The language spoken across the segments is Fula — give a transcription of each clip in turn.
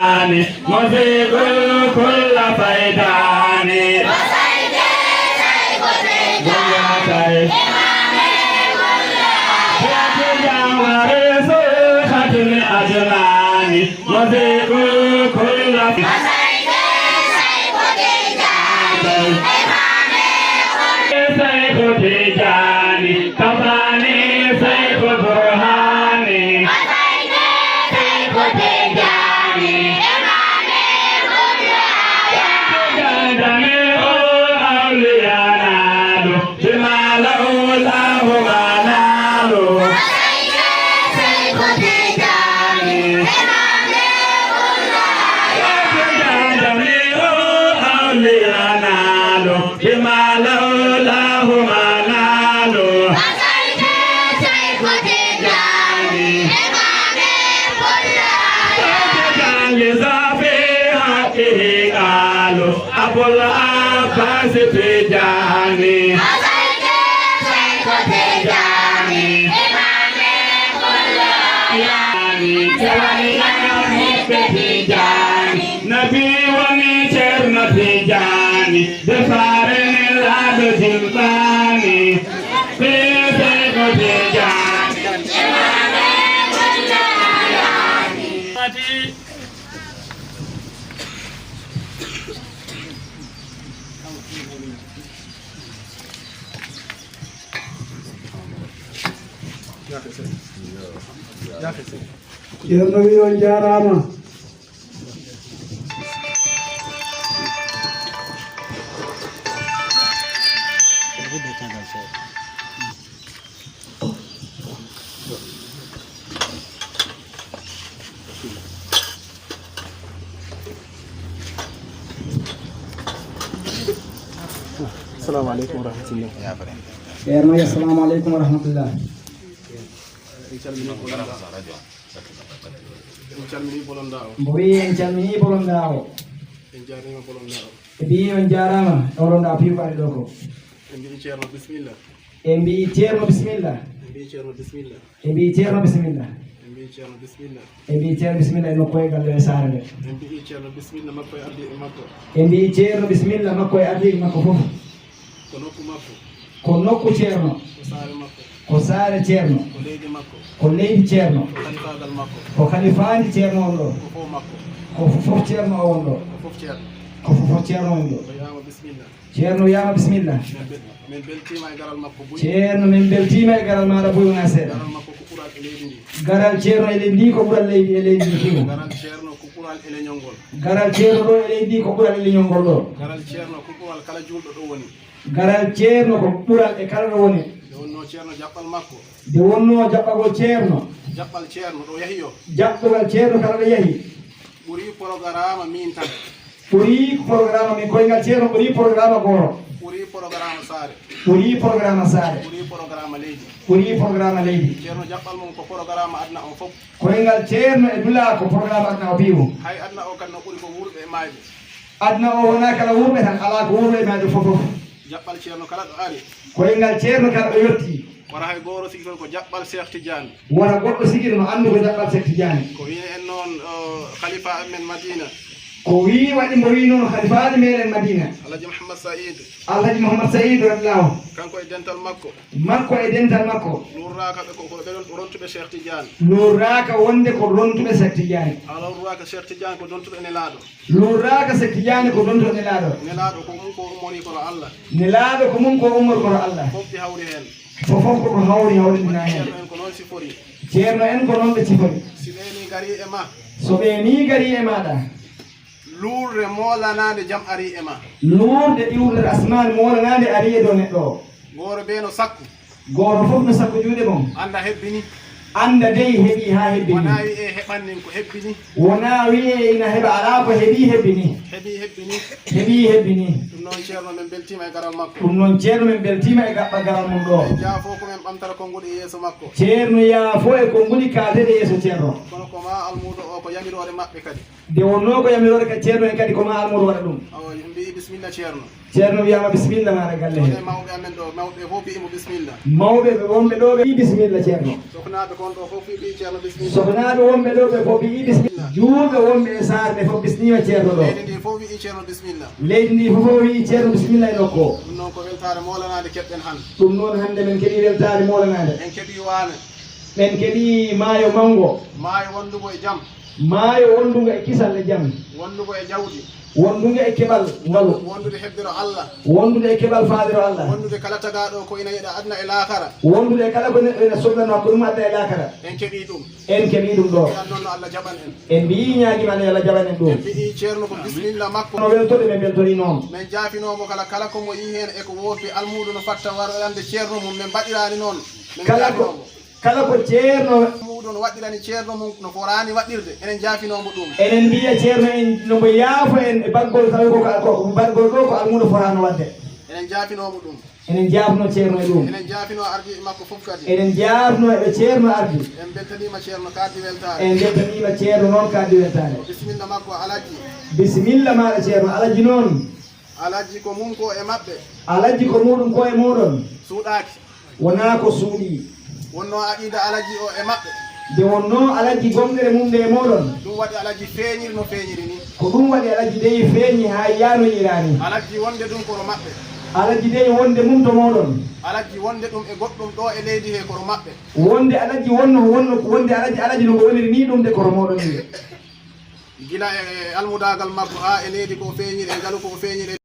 مزيد كل فيدان وسيد سيف جنتي ختم أجنان مزيد كل وسيد سيف تجاني سيف تجاني كفاني سيف برهاني وسيد سيف تجاني جميع أولياء نالوا بما له الله ما نالوا وسيد سيف تجاني جميع أولياء نالوا بما له الله ما نالوا وسيد سيف تجاني في حقه قالوا أبو العباس تجاني وسيد سيف تجاني نبي ونيشر نتيجاني دفارن العد جلباني في سيف تجاني Ceerno wi on jarama. السلام عليكم ورحمة الله. Ceerno assalamu aleykum wa rahmatullah. En calmini bolonda o. Mbo wi en calmini bolonda o. En jarnima bolonda o. E mbi on jarama e bolonda piwani ɗo ko. En mbiɗi ceerno bisimilla. E mbi ceerno bisimilla. En mbiɗi ceerno bisimilla. E mbi ceerno bisimilla. En mbiɗi ceerno bisimilla. E mbi ceerno bisimilla e nokkoye galle e saare nde. En mbiɗi ceerno bisimilla makko e ardi e makko. E mbi ceerno bisimilla makko e ardigue makko fof. Ko nokku makko. Ko nokku ceerno. Ko saare makko. Ko saare ceerno. Ko leydi makko. Ko leydi ceerno. Ko halifagal makko. Ko halifandi ceerno on ɗo. Ko fof makko. Ko fof ceerno o on ɗo. Ko fof ceerno. Ko fof ceerno on ɗo. Ko yama bisimilla. Ceerno wiyama bisimilla. Min beltima e garal makko buy. Ceerno min beltima e garal maɗa boyona seeɗa. Garal makko ko ɓural e leydi ndi. Garal ceerno e leydi ndi ko ɓural leydi e leydi ndi figo. Garal ceerno ko ɓural e leñol ngol. Garal ceerno ɗo e leydi ndi ko ɓural e leñol ngol ɗo. Garal ceerno ko ɓural kala julɗo ɗo woni. Garal ceerno ko ɓural e kala ɗo woni. Nde wonno ceerno jaɓɓal makko. Nde wonno jaɓɓagol ceerno. Jaɓɓal ceerno ɗo yahi yo. Jaɓɓugal ceerno kala ɗo yahi. ɓuri programme min tan. Ɓuri programme min koyngal ceerno ɓuri programme goto. ɓuri programme saare. Ɓuri programme saare. ɓuri programme leydi. Ɓuri programme leydi. ceerno jaɓɓal mum ko programme adna o fof. koyngal ceerno e dula ko programme adna o piiwo. hay adna o kan no ɓuri ko wurɓe e maaje. adna o wona kala wurɓe tan ala ko wurɓe e maaje fof fof. jaɓɓal ceerno kala ɗo ari. koyngal ceerno kala ɗo yetti. wona hay goto sigi toon ko jaɓɓal Cheikh Tidiane. wona goɗɗo sigi no andu ko jaɓɓal Cheikh Tidiane. ko wiine en noon khalifa amen Madina. ko wi waɗi mbo wi noon halifaade meɗen Madina. Alhaji Mouhammad Saïd. Alhaji Mouhammad Saïd radiyallahu. kanko e dental makko. makko e dental makko. nurraka ɓe ko ɓeɗon rontuɓe Cheikh Tidiane. nurraka wonde ko rontuɓe Cheikh Tidiane. ala nurraka Cheikh Tidiane ko dontuɗo nelaɗo. nurraka Cheikh Tidiane ko dontuɗo nelaɗo. nelaɗo ko mum ko ummori kono Allah. nelaɗo ko mum ko ummori kono Allah. fof ɗi hawri hen. fof koko hawrindina hen. ceerno en ko noon sifori. ceerno en ko noon ɓe sifori. si ɓeni gari e ma. so ɓe ni gari e maɗa. luurde molanade jam ari e ma. luurde iwrde asmani molanade ari e dow neɗɗo o. goto ɓe no sakku. goto fof no sakko juuɗe mum. anda hebbini. anda dey heeɓi ha hebbini. wona wiye heɓannin ko hebbini. wona wiye ina heeɓa ala ko heeɓi hebbini. heeɓi hebbini. heeɓi hebbini. ɗum noon ceerno men beltima e garal makko. ɗum noon ceerno men beltima e gaɓɓa garal mum ɗo. jaafo ko men ɓamtata konngol e yeeso makko. ceerno yaafo e konnguli kaaldede yeeso ceerno. kono ko ma almudo o ko yamirore maɓɓe kadi. nde wonno ko yamirore kadi ceerno en kadi ko ma almudo waɗa ɗum. awa mbi bisimilla ceerno. ceerno wiyama bisimilla maɗa galle one he mawɓe amen ɗo mawɓe fof imo bisimilla mawɓe ɓe wonɓe ɗo ɓe yi bisimilla ceerno sohnaɓe kon ɗo fof ɓi ceerno bisimilla sohnaɓe wonɓe ɗo ɓe fof ɓe yi bisimilla juulɓe wonɓe e saare ɓe fof bisnima ceerno ɗo leydi ndi fof wi'i ceerno bisimilla leydi ndi fof wi ceerno bisimilla e nokko o ɗum noon ko weltare molanade keɓɗen han ɗum noon hannde men keeɓi weltare molanade en keeɓi waane ɓen keeɓi maayo mango maayo wondugo e jaam maayo wondugo e kisal e jaam wondugo e jawdi wondugo e keɓal ngalu wondude heɓdiro Allah wondude e keɓal faadiro Allah wondude kala tagaɗo ko ina yiɗa adna e laakara wondude e kala ko neɗɗo ene sohlano ko ɗum adda e laakara en keeɓi ɗum en keeɓi ɗum ɗo an noon no Allah jaɓan en en mbiyi ñaaguima ne Allah jaɓan en en ɗum mbiɗi ceerno ko bisimilla makko no weltoɗe ɓe beltori noon min jaafinomo kala komo yi hen eko woofi almuɗo no fatta warande ceerno mum min mbaɗirani noon min kala ko ceerno almuɗo no waɗirani ceerno mum no forani waɗirde enen jaafinomo ɗum enen mbiya ceerno en nomo yaafo en e baggol tawi ko baggol ɗo ko almuɗo forano wadde enen jaafinomo ɗum enen jaafno ceerno e ɗum enen jaafino ardi makko fof kadi enen jaafno e ceerno ardi en beltanima ceerno kaddi weltare en beltanima ceerno noon kaddi weltare bisimilla makko alaji bisimilla maɗa ceerno alaji noon alaji ko mum ko e mabɓe alaji ko muɗum ko e muɗon suuɗaki wona ko suuɗi wonno aqida alaji o e mabɓe nde wonno alaji gomɗere mum nde e moɗon ɗum waɗi alaji feeñiri no feeñiri ni ko ɗum waɗi alaji dey feeñi ha yanoyirani alaji wonde ɗum kono maɓɓe alaji dey wonde mum to moɗon alaji wonde ɗum e goɗɗum ɗo e leydi he kono maɓɓe wonde alaji wonde alaji no ko woniri ni ɗum de kono moɗon ni gila e almudagal makko ha e leydi ko feeñiri e ngalu ko feeñiri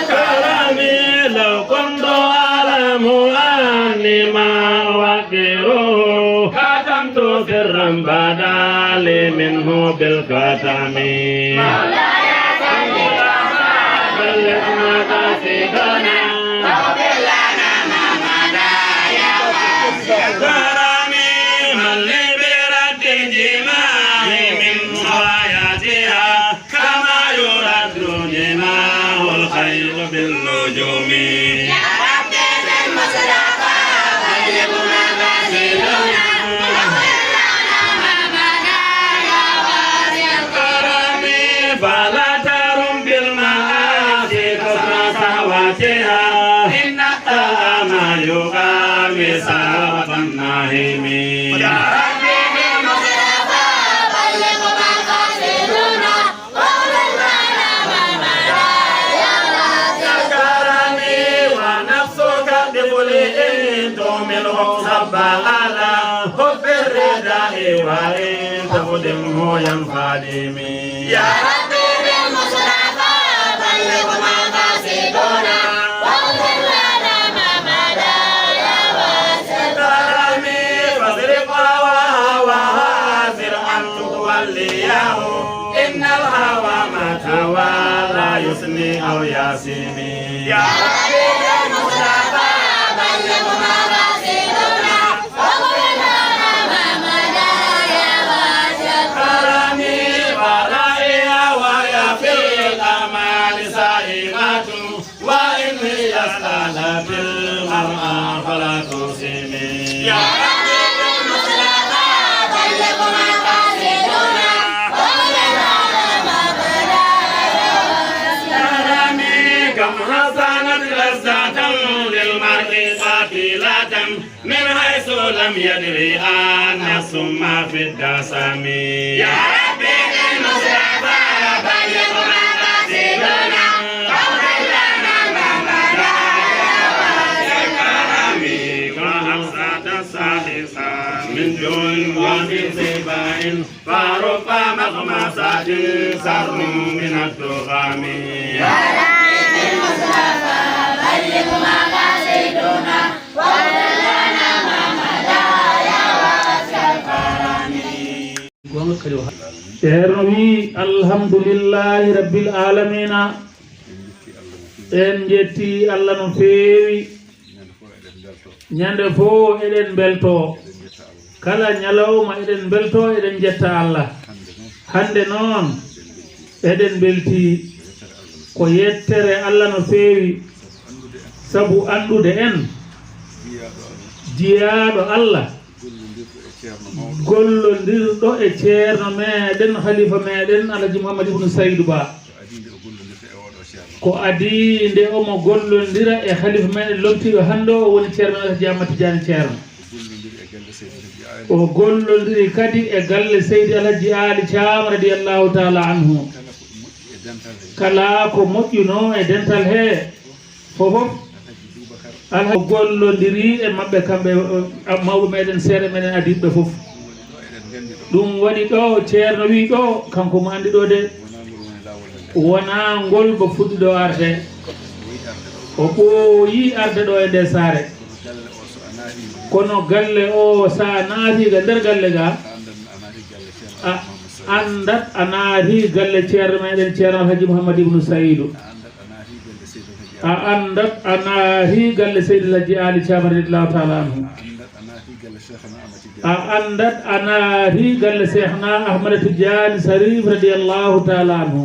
كلامي لو كنت أعلم أني ما أوقره كتمت سرا بدا لي منه بالكتم مولاي صل بلغ مقاصدنا واغفر لنا ما مضى يا واسع كرمي من لي برد الجماع من غاياتها كما يرد جماع الخيل بالنجوم يا ربي بالمصطفى بلغ مقاصدنا واغفر لنا ما مضى يا واسع الكرم فلا ترم بالمعاصي كثر سهواتها إن ما يقاوي سهوة الناهم يا ربي بالمصطفى بلغ مقاصدنا واغفر لنا ما مضى يا واسع كرمي ونفسك بفلئ تؤمنه صب على حب الرداء وإن تخدمه ينفادمي يا ربي بالمصطفى بلغ مقاصدنا واغفر لنا ما مضى يا واسع كرمي فاصرف هواها وهازر أن توليه إن الهوى ما تولى يسني أو ياسمي يا ربي بالمصطفى بلغ مقاصدنا واغفر لنا ما مضى يا واسع كرمي فرائها وهي في الأمال سائمة وإن يسأل في المرأة فلا تسمي يا ربي بالمصطفى بلغ مقاصدنا واغفر لنا ما مضى يا واسع كرمي كم حسنت لذة للمرء قاتلة من حيث لم يدري أن ثم في الدسم يا ربي بالمصطفى بلغ مقاصدنا واغفر لنا ما مضى يا واسع كرمي كحفصة السادسة من جون ومن سباع فرب مغمسة سر من الدخام يا ربي بالمصطفى بلغ مقاصدنا واغفر لنا ما مضى يا واسع الكرم ceerno wi alhamdulillahi rabbil alamina en jetti Allah no feewi ñande fof eɗen belto kala ñalawma eɗen belto eɗen jetta Allah hande noon eɗen belti ko yettere Allah no feewi sabu andude en jiyaɗo Allah gollondirɗo e ceerno meɗen halifa meɗen Alaji Mouhamadou Ibn Saydou Ba ko adi nde omo gollondira e halifa men lomtiɗo hande o woni ceerno Alhaji Ahmad Tidiane ceerno o gollondiri kadi e galle Seydi Alhaji Ali Thiam radiyallahu taala anhu kala ko moƴƴuno e dental he fofof Alhaji gollondiri e mabɓe kamɓe mawɓe meɗen seeɗa meɗen adiɓɓe fof ɗum waɗi ɗo ceerno wi ɗo kanko mo andi ɗo de wona ngol mo fuɗɗiɗo arde o ɓooyi arde ɗo e nde saare kono galle o sa naatiga nder galle ga a andat a naati galle ceerno meɗen ceerno Alhaji Mouhamadou Ibnou Saydou a andat a naati galle Seydi Alhaji Ali Thiam radiyallahu taala anhu a andat a naati galle Cheikhna Ahmad Tidiane Sarif radiyallahu taala anhu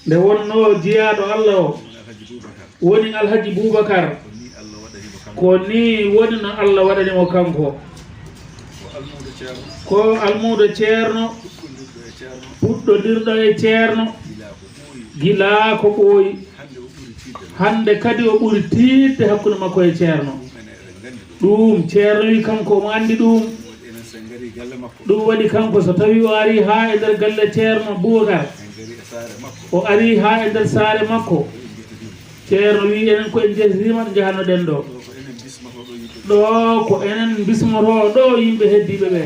nde wonno jiyaɗo Allah o woni Alhaji Boubacar ko ni woni no Allah waɗanimo kanko ko almudo ceerno puɗɗodirɗo e ceerno gila ko ɓooyi hande kadi o ɓuri tiidde hakkude makko e ceerno ɗum ceerno wi kanko omo andi ɗum waɗi kanko so tawi o ari ha e nder galle ceerno Boubacar o ari ha e nder saare makko ceerno wi enen ko en jeetirima ɗo jahannoɗen ɗo ɗo ko enen bismoto ɗo yimɓe heddiɓe ɓe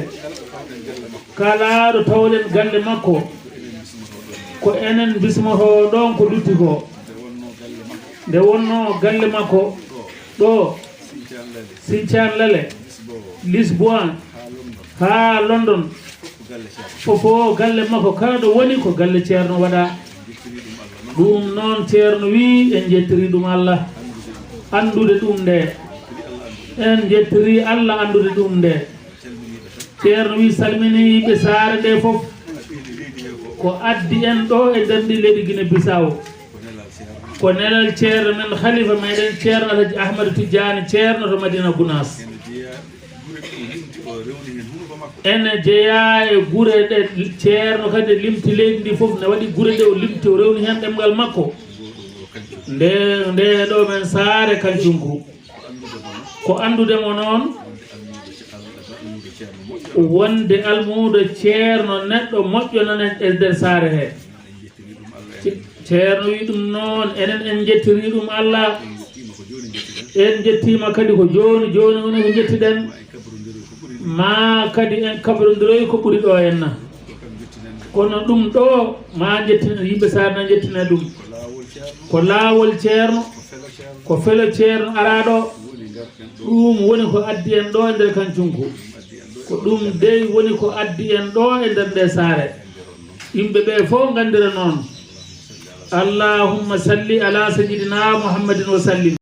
kala ɗo tawɗen galle makko ko enen bismoto ɗon ko lutti ko nde wonno galle makko ɗo Sinthiane Lele Lisboa ha London fofo galle makko kala ɗo woni ko galle ceerno waɗa ɗum noon ceerno wi en jettiri ɗum Allah andude ɗum nde en jettiri Allah andude ɗum nde ceerno wi salmini yimɓe saare nde fof ko addi en ɗo e nder ndi leydi Guinée Bissau ko nelal ceerno men halifa meɗen ceerno Alhaji Ahmadou Tidiane ceerno to Madina Gounass ene jeeya e gure ɗe ceerno kadi limti leydi ndi fof ne waɗi gure ɗe o limti o rewni hen ɗemgal makko nde ɗo men saare kancunku ko andudemo noon wonde almudo ceerno neɗɗo moƴƴo nanen e nder saare he ceerno wi ɗum noon enen en jettiri ɗum Allah en jettima kadi ko joni woni ko jettiɗen ma kadi en kabrodiroy ko ɓuri ɗo henna kono ɗum ɗo ma jettina yimɓe sarna jettine ɗum ko laawol ceerno ko felo ceerno araɗo ɗum woni ko addi en ɗo e nder kancunku ko ɗum dey woni ko addi en ɗo e nder nde saare yimɓe ɓe fof gandira noon allahumma salli ala sayyidina muhammadin wa sallim